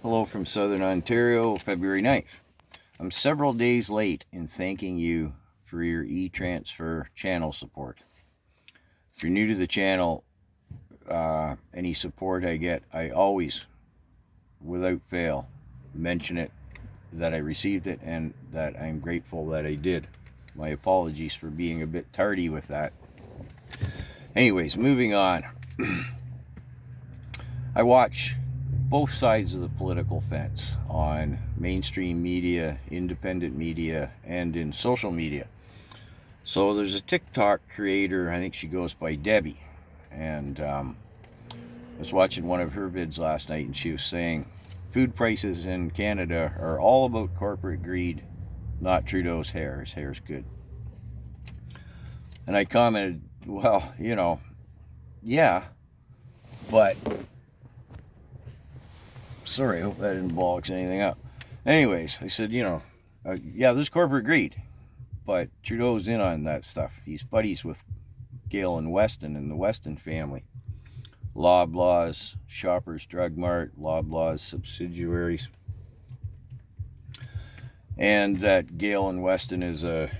Hello from Southern Ontario, February 9th. I'm several days late in thanking you for your e-transfer channel support. If you're new to the channel, any support I get, I always, without fail, mention it, that I received it, and that I'm grateful that I did. My apologies for being a bit tardy with that. Anyways, moving on. I watch both sides of the political fence on mainstream media, independent media, and in social media. So there's a TikTok creator, I think she goes by Debbie, and I was watching one of her vids last night, and she was saying food prices in Canada are all about corporate greed, not Trudeau's hair. His hair's good. And I commented, well, yeah, but sorry, I hope that didn't bollocks anything up. Anyways, I said, yeah, there's corporate greed, but Trudeau's in on that stuff. He's buddies with Gale and Weston and the Weston family. Loblaws, Shoppers Drug Mart, Loblaws subsidiaries. And that Gale and Weston is a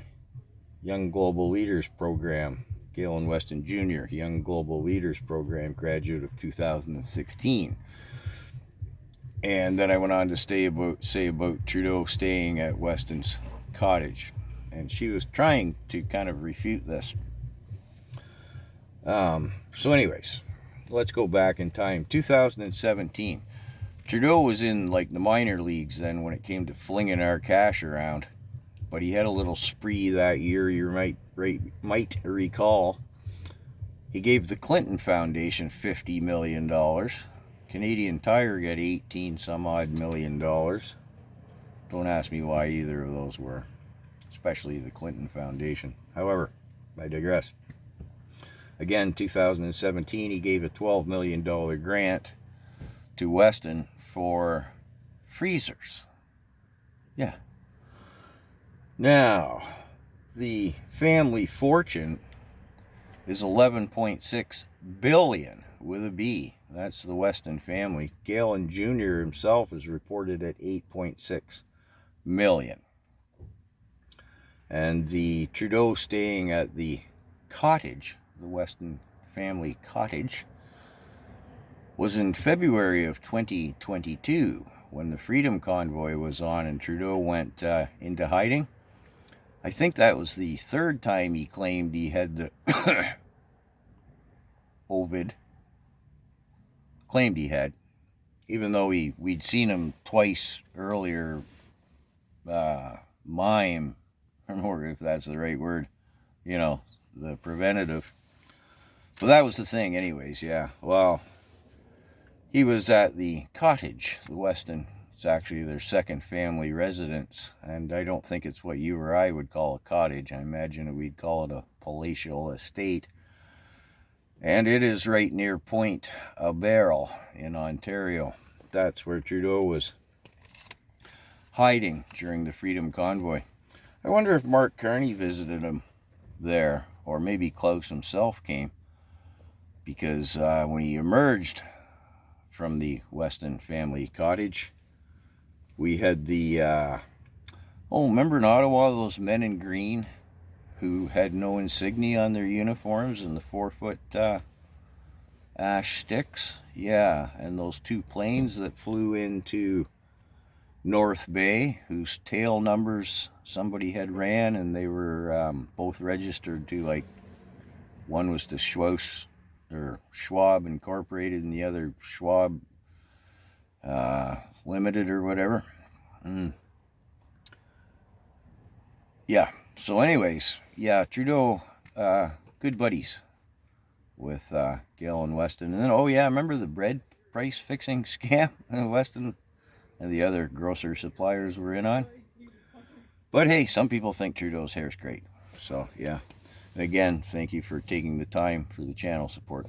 Young Global Leaders Program. Gale and Weston Jr., Young Global Leaders Program, graduate of 2016. And then I went on to say about Trudeau staying at Weston's cottage. And she was trying to kind of refute this. So anyways, let's go back in time. 2017. Trudeau was in like the minor leagues then when it came to flinging our cash around. But he had a little spree that year, you might recall. He gave the Clinton Foundation $50 million. Canadian Tire got 18 some odd million dollars. Don't ask me why either of those were, especially the Clinton Foundation. However, I digress. Again, 2017, he gave a $12 million grant to Weston for freezers. Yeah. Now, the family fortune is $11.6 billion with a B. That's the Weston family. Gale and Jr. himself is reported at $8.6 million. And the Trudeau staying at the cottage, the Weston family cottage, was in February of 2022 when the Freedom Convoy was on and Trudeau went into hiding. I think that was the third time he claimed he had the COVID. Claimed he had, even though we'd seen him twice earlier mime, I don't know if that's the right word, the preventative. So that was the thing anyways, yeah. Well, he was at the cottage, the Weston. It's actually their second family residence, and I don't think it's what you or I would call a cottage. I imagine we'd call it a palatial estate. And it is right near Point a Barrel in Ontario. That's where Trudeau was hiding during the Freedom Convoy. I wonder if Mark Carney visited him there, or maybe Klaus himself came, because when he emerged from the Weston family cottage, we had the, remember in Ottawa, those men in green who had no insignia on their uniforms and the 4-foot ash sticks? Yeah, and those two planes that flew into North Bay, whose tail numbers somebody had ran, and they were both registered to, like, one was to Schwab Incorporated and the other Schwab Limited or whatever. Yeah, so anyways, yeah, Trudeau, good buddies with Gale and Weston. And then, remember the bread price fixing scam Weston and the other grocer suppliers were in on? But hey, some people think Trudeau's hair's great. So, yeah. And again, thank you for taking the time for the channel support.